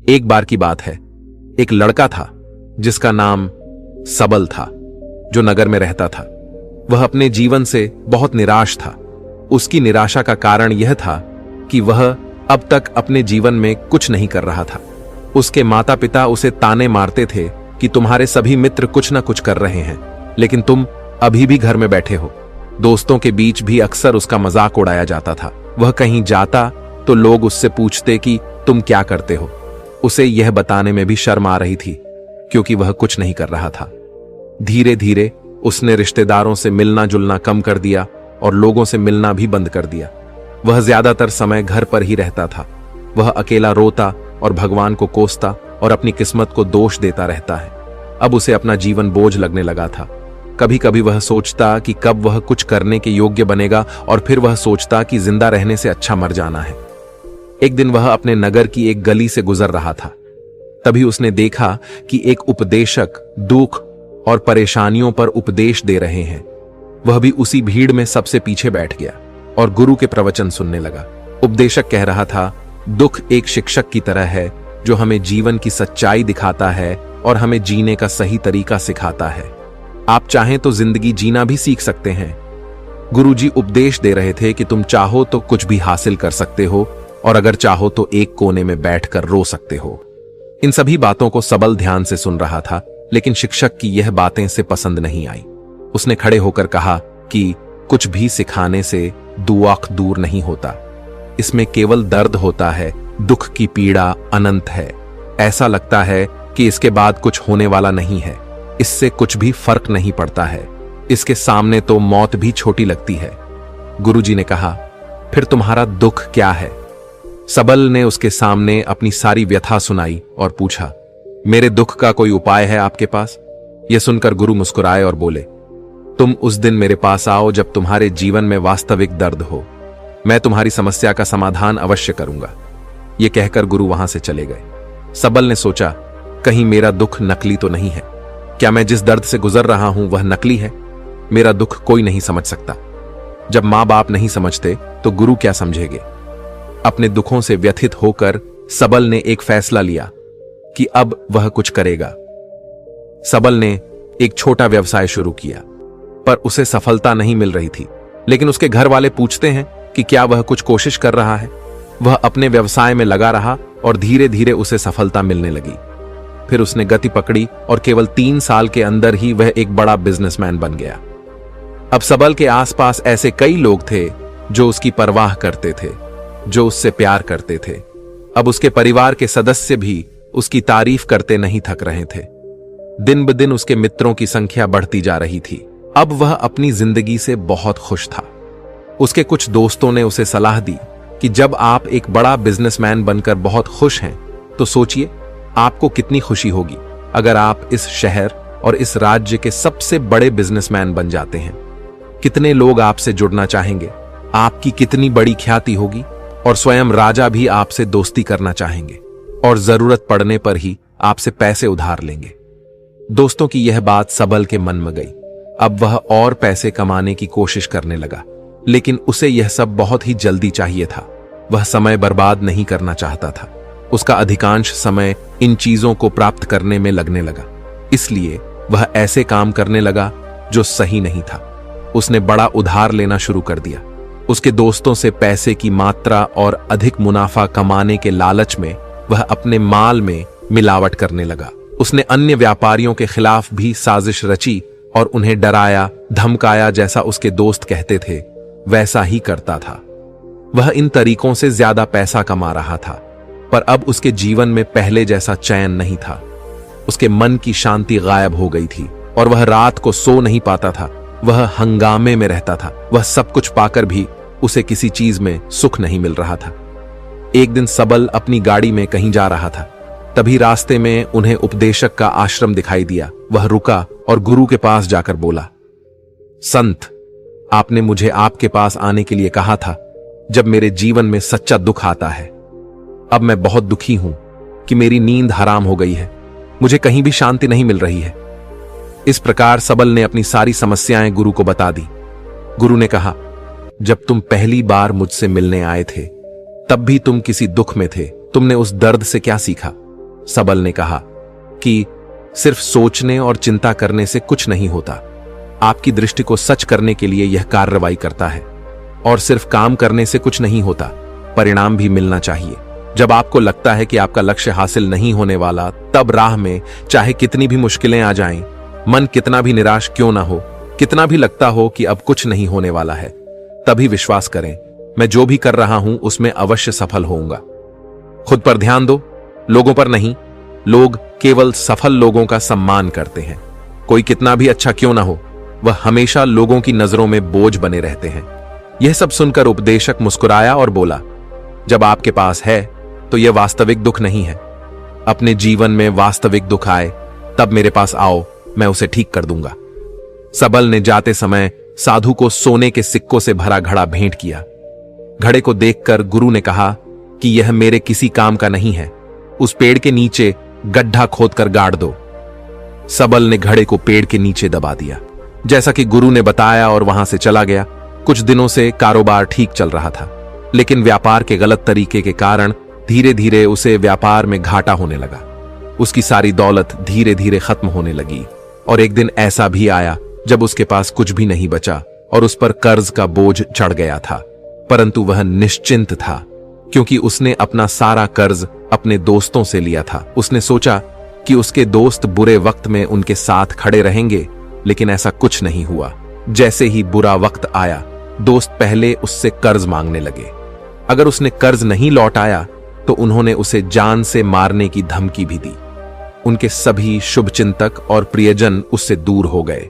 एक बार की बात है, एक लड़का था जिसका नाम सबल था, जो नगर में रहता था। वह अपने जीवन से बहुत निराश था। उसकी निराशा का कारण यह था कि वह अब तक अपने जीवन में कुछ नहीं कर रहा था। उसके माता पिता उसे ताने मारते थे कि तुम्हारे सभी मित्र कुछ ना कुछ कर रहे हैं, लेकिन तुम अभी भी घर में बैठे हो। दोस्तों के बीच भी अक्सर उसका मजाक उड़ाया जाता था। वह कहीं जाता तो लोग उससे पूछते कि तुम क्या करते हो। उसे यह बताने में भी शर्म आ रही थी, क्योंकि वह कुछ नहीं कर रहा था। धीरे धीरे उसने रिश्तेदारों से मिलना जुलना कम कर दिया और लोगों से मिलना भी बंद कर दिया। वह ज्यादातर समय घर पर ही रहता था। वह अकेला रोता और भगवान को कोसता और अपनी किस्मत को दोष देता रहता है। अब उसे अपना जीवन बोझ लगने लगा था। कभी कभी वह सोचता कि कब वह कुछ करने के योग्य बनेगा, और फिर वह सोचता कि जिंदा रहने से अच्छा मर जाना है। एक दिन वह अपने नगर की एक गली से गुजर रहा था। तभी उसने देखा कि एक उपदेशक दुख और परेशानियों पर उपदेश दे रहे हैं। वह भी उसी भीड़ में सबसे पीछे बैठ गया और गुरु के प्रवचन सुनने लगा। उपदेशक कह रहा था, दुख एक शिक्षक की तरह है जो हमें जीवन की सच्चाई दिखाता है और हमें जीने का सही तरीका सिखाता है। आप चाहें तो जिंदगी जीना भी सीख सकते हैं। गुरुजी उपदेश दे रहे थे कि तुम चाहो तो कुछ भी हासिल कर सकते हो, और अगर चाहो तो एक कोने में बैठकर रो सकते हो। इन सभी बातों को सबल ध्यान से सुन रहा था, लेकिन शिक्षक की यह बातें से पसंद नहीं आई। उसने खड़े होकर कहा कि कुछ भी सिखाने से दुआख दूर नहीं होता। इसमें केवल दर्द होता है, दुख की पीड़ा अनंत है। ऐसा लगता है कि इसके बाद कुछ होने वाला नहीं है। इससे कुछ भी फर्क नहीं पड़ता है। इसके सामने तो मौत भी छोटी लगती है। गुरुजी ने कहा, फिर तुम्हारा दुख क्या है? सबल ने उसके सामने अपनी सारी व्यथा सुनाई और पूछा, मेरे दुख का कोई उपाय है आपके पास? यह सुनकर गुरु मुस्कुराए और बोले, तुम उस दिन मेरे पास आओ जब तुम्हारे जीवन में वास्तविक दर्द हो। मैं तुम्हारी समस्या का समाधान अवश्य करूंगा। यह कहकर गुरु वहां से चले गए। सबल ने सोचा, कहीं मेरा दुख नकली तो नहीं है? क्या मैं जिस दर्द से गुजर रहा हूं वह नकली है? मेरा दुख कोई नहीं समझ सकता। जब मां बाप नहीं समझते तो गुरु क्या समझेंगे? अपने दुखों से व्यथित होकर सबल ने एक फैसला लिया कि अब वह कुछ करेगा। सबल ने एक छोटा व्यवसाय शुरू किया, पर उसे सफलता नहीं मिल रही थी। लेकिन उसके घर वाले पूछते हैं कि क्या वह कुछ कोशिश कर रहा है। वह अपने व्यवसाय में लगा रहा और धीरे धीरे उसे सफलता मिलने लगी। फिर उसने गति पकड़ी और केवल 3 साल के अंदर ही वह एक बड़ा बिजनेसमैन बन गया। अब सबल के आसपास ऐसे कई लोग थे जो उसकी परवाह करते थे, जो उससे प्यार करते थे। अब उसके परिवार के सदस्य भी उसकी तारीफ करते नहीं थक रहे थे। दिन ब दिन उसके मित्रों की संख्या बढ़ती जा रही थी। अब वह अपनी जिंदगी से बहुत खुश था। उसके कुछ दोस्तों ने उसे सलाह दी कि जब आप एक बड़ा बिजनेसमैन बनकर बहुत खुश हैं, तो सोचिए आपको कितनी खुशी होगी अगर आप इस शहर और इस राज्य के सबसे बड़े बिजनेसमैन बन जाते हैं। कितने लोग आपसे जुड़ना चाहेंगे, आपकी कितनी बड़ी ख्याति होगी, और स्वयं राजा भी आपसे दोस्ती करना चाहेंगे और जरूरत पड़ने पर ही आपसे पैसे उधार लेंगे। दोस्तों की यह बात सबल के मन में गई। अब वह और पैसे कमाने की कोशिश करने लगा, लेकिन उसे यह सब बहुत ही जल्दी चाहिए था। वह समय बर्बाद नहीं करना चाहता था। उसका अधिकांश समय इन चीजों को प्राप्त करने में लगने लगा। इसलिए वह ऐसे काम करने लगा जो सही नहीं था। उसने बड़ा उधार लेना शुरू कर दिया। उसके दोस्तों से पैसे की मात्रा और अधिक मुनाफा कमाने के लालच में वह अपने माल में मिलावट करने लगा। उसने अन्य व्यापारियों के खिलाफ भी साजिश रची और उन्हें डराया धमकाया। जैसा उसके दोस्त कहते थे वैसा ही करता था। वह इन तरीकों से ज्यादा पैसा कमा रहा था, पर अब उसके जीवन में पहले जैसा चैन नहीं था। उसके मन की शांति गायब हो गई थी और वह रात को सो नहीं पाता था। वह हंगामे में रहता था। वह सब कुछ पाकर भी उसे किसी चीज में सुख नहीं मिल रहा था। एक दिन सबल अपनी गाड़ी में कहीं जा रहा था। तभी रास्ते में उन्हें उपदेशक का आश्रम दिखाई दिया। वह रुका और गुरु के पास जाकर बोला, संत, आपने मुझे आपके पास आने के लिए कहा था जब मेरे जीवन में सच्चा दुख आता है। अब मैं बहुत दुखी हूं कि मेरी नींद हराम हो गई है। मुझे कहीं भी शांति नहीं मिल रही है। इस प्रकार सबल ने अपनी सारी समस्याएं गुरु को बता दी। गुरु ने कहा, जब तुम पहली बार मुझसे मिलने आए थे तब भी तुम किसी दुख में थे। तुमने उस दर्द से क्या सीखा? सबल ने कहा कि सिर्फ सोचने और चिंता करने से कुछ नहीं होता। आपकी दृष्टि को सच करने के लिए यह कार्रवाई करता है। और सिर्फ काम करने से कुछ नहीं होता, परिणाम भी मिलना चाहिए। जब आपको लगता है कि आपका लक्ष्य हासिल नहीं होने वाला, तब राह में चाहे कितनी भी मुश्किलें आ जाएं, मन कितना भी निराश क्यों ना हो, कितना भी लगता हो कि अब कुछ नहीं होने वाला है, तभी विश्वास करें, मैं जो भी कर रहा हूं उसमें अवश्य सफल होऊंगा। खुद पर ध्यान दो, लोगों पर नहीं। लोग केवल सफल लोगों का सम्मान करते हैं। कोई कितना भी अच्छा क्यों ना हो, वह हमेशा लोगों की नजरों में बोझ बने रहते हैं। यह सब सुनकर उपदेशक मुस्कुराया और बोला, जब आपके पास है तो यह वास्तविक दुख नहीं है। अपने जीवन में वास्तविक दुख आए तब मेरे पास आओ, मैं उसे ठीक कर दूंगा। सबल ने जाते समय साधु को सोने के सिक्कों से भरा घड़ा भेंट किया। घड़े को देखकर गुरु ने कहा कि यह मेरे किसी काम का नहीं है, उस पेड़ के नीचे गड्ढा खोदकर गाड़ दो। सबल ने घड़े को पेड़ के नीचे दबा दिया, जैसा कि गुरु ने बताया, और वहां से चला गया। कुछ दिनों से कारोबार ठीक चल रहा था, लेकिन व्यापार के गलत तरीके के कारण धीरे धीरे उसे व्यापार में घाटा होने लगा। उसकी सारी दौलत धीरे धीरे खत्म होने लगी, और एक दिन ऐसा भी आया जब उसके पास कुछ भी नहीं बचा और उस पर कर्ज का बोझ चढ़ गया था। परंतु वह निश्चिंत था, क्योंकि उसने अपना सारा कर्ज अपने दोस्तों से लिया था। उसने सोचा कि उसके दोस्त बुरे वक्त में उनके साथ खड़े रहेंगे, लेकिन ऐसा कुछ नहीं हुआ। जैसे ही बुरा वक्त आया, दोस्त पहले उससे कर्ज मांगने लगे। अगर उसने कर्ज नहीं लौटाया तो उन्होंने उसे जान से मारने की धमकी भी दी। उनके सभी शुभचिंतक और प्रियजन उससे दूर हो गए।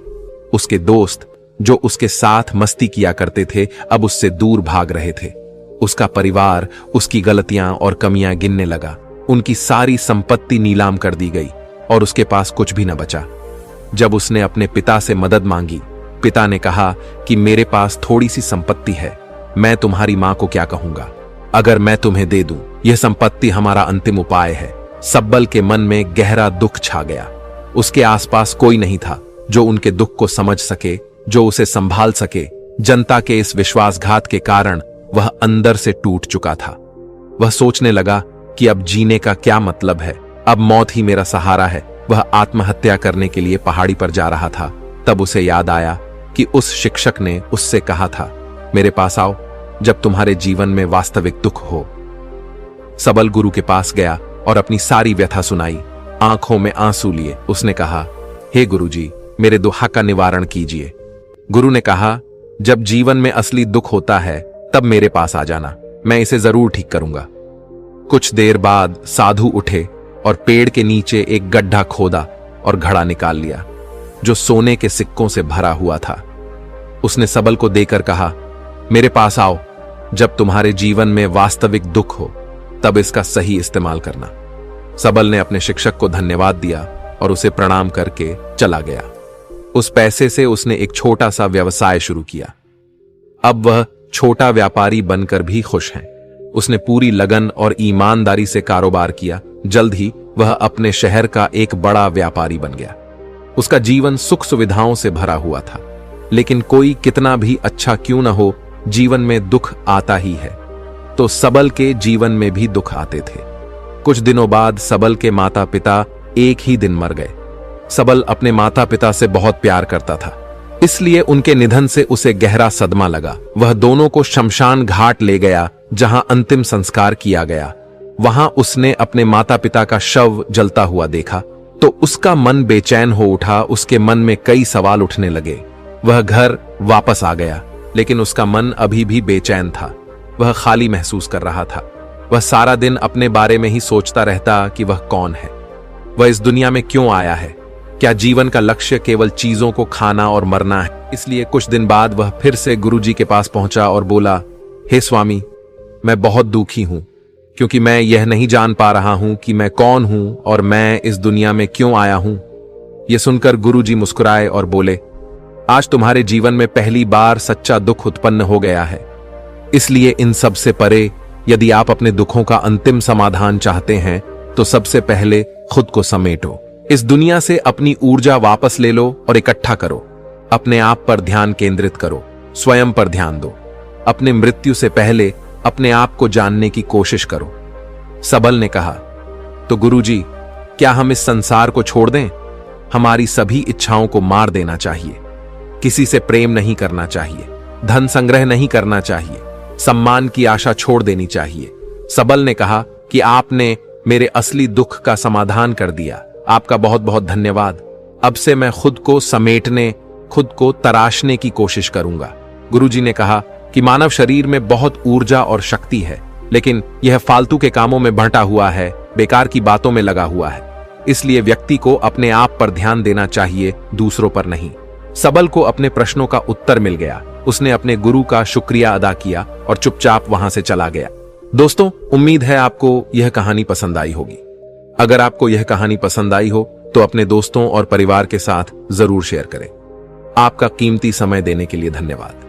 उसके दोस्त जो उसके साथ मस्ती किया करते थे, अब उससे दूर भाग रहे थे। उसका परिवार उसकी गलतियां और कमियां गिनने लगा। उनकी सारी संपत्ति नीलाम कर दी गई और उसके पास कुछ भी न बचा। जब उसने अपने पिता से मदद मांगी, पिता ने कहा कि मेरे पास थोड़ी सी संपत्ति है, मैं तुम्हारी मां को क्या कहूंगा अगर मैं तुम्हें दे दूं। यह संपत्ति हमारा अंतिम उपाय है। सबल के मन में गहरा दुख छा गया। उसके आसपास कोई नहीं था जो उनके दुख को समझ सके, जो उसे संभाल सके। जनता के इस विश्वासघात के कारण वह अंदर से टूट चुका था। वह सोचने लगा कि अब जीने का क्या मतलब है, अब मौत ही मेरा सहारा है। वह आत्महत्या करने के लिए पहाड़ी पर जा रहा था। तब उसे याद आया कि उस शिक्षक ने उससे कहा था, मेरे पास आओ जब तुम्हारे जीवन में वास्तविक दुख हो। सबल गुरु के पास गया और अपनी सारी व्यथा सुनाई। आंखों में आंसू लिए उसने कहा, हे गुरुजी, मेरे दुहा का निवारण कीजिए। गुरु ने कहा, जब जीवन में असली दुख होता है तब मेरे पास आ जाना, मैं इसे जरूर ठीक करूंगा। कुछ देर बाद साधु उठे और पेड़ के नीचे एक गड्ढा खोदा और घड़ा निकाल लिया, जो सोने के सिक्कों से भरा हुआ था। उसने सबल को देकर कहा, मेरे पास आओ जब तुम्हारे जीवन में वास्तविक दुख हो, तब इसका सही इस्तेमाल करना। सबल ने अपने शिक्षक को धन्यवाद दिया और उसे प्रणाम करके चला गया। उस पैसे से उसने एक छोटा सा व्यवसाय शुरू किया। अब वह छोटा व्यापारी बनकर भी खुश है। उसने पूरी लगन और ईमानदारी से कारोबार किया। जल्द ही वह अपने शहर का एक बड़ा व्यापारी बन गया। उसका जीवन सुख सुविधाओं से भरा हुआ था, लेकिन कोई कितना भी अच्छा क्यों न हो, जीवन में दुख आता ही है। तो सबल के जीवन में भी दुख आते थे। कुछ दिनों बाद सबल के माता पिता एक ही दिन मर गए। सबल अपने माता पिता से बहुत प्यार करता था, इसलिए उनके निधन से उसे गहरा सदमा लगा। वह दोनों को शमशान घाट ले गया, जहां अंतिम संस्कार किया गया। वहां उसने अपने माता पिता का शव जलता हुआ देखा तो उसका मन बेचैन हो उठा। उसके मन में कई सवाल उठने लगे। वह घर वापस आ गया, लेकिन उसका मन अभी भी बेचैन था। वह खाली महसूस कर रहा था। वह सारा दिन अपने बारे में ही सोचता रहता कि वह कौन है, वह इस दुनिया में क्यों आया है। क्या जीवन का लक्ष्य केवल चीजों को खाना और मरना है? इसलिए कुछ दिन बाद वह फिर से गुरुजी के पास पहुंचा और बोला, हे स्वामी, मैं बहुत दुखी हूं, क्योंकि मैं यह नहीं जान पा रहा हूं कि मैं कौन हूं और मैं इस दुनिया में क्यों आया हूं। यह सुनकर गुरुजी मुस्कुराए और बोले, आज तुम्हारे जीवन में पहली बार सच्चा दुख उत्पन्न हो गया है। इसलिए इन सब से परे, यदि आप अपने दुखों का अंतिम समाधान चाहते हैं, तो सबसे पहले खुद को समेटो। इस दुनिया से अपनी ऊर्जा वापस ले लो और इकट्ठा करो। अपने आप पर ध्यान केंद्रित करो, स्वयं पर ध्यान दो। अपने मृत्यु से पहले अपने आप को जानने की कोशिश करो। सबल ने कहा, तो गुरुजी, क्या हम इस संसार को छोड़ दें? हमारी सभी इच्छाओं को मार देना चाहिए। किसी से प्रेम नहीं करना चाहिए, धन संग्रह नहीं करना चाहिए, सम्मान की आशा छोड़ देनी चाहिए। सबल ने कहा कि आपने मेरे असली दुख का समाधान कर दिया। आपका बहुत बहुत धन्यवाद। अब से मैं खुद को समेटने, खुद को तराशने की कोशिश करूंगा। गुरुजी ने कहा कि मानव शरीर में बहुत ऊर्जा और शक्ति है, लेकिन यह फालतू के कामों में बंटा हुआ है, बेकार की बातों में लगा हुआ है। इसलिए व्यक्ति को अपने आप पर ध्यान देना चाहिए, दूसरों पर नहीं। सबल को अपने प्रश्नों का उत्तर मिल गया। उसने अपने गुरु का शुक्रिया अदा किया और चुपचाप वहां से चला गया। दोस्तों, उम्मीद है आपको यह कहानी पसंद आई होगी। अगर आपको यह कहानी पसंद आई हो तो अपने दोस्तों और परिवार के साथ जरूर शेयर करें। आपका कीमती समय देने के लिए धन्यवाद।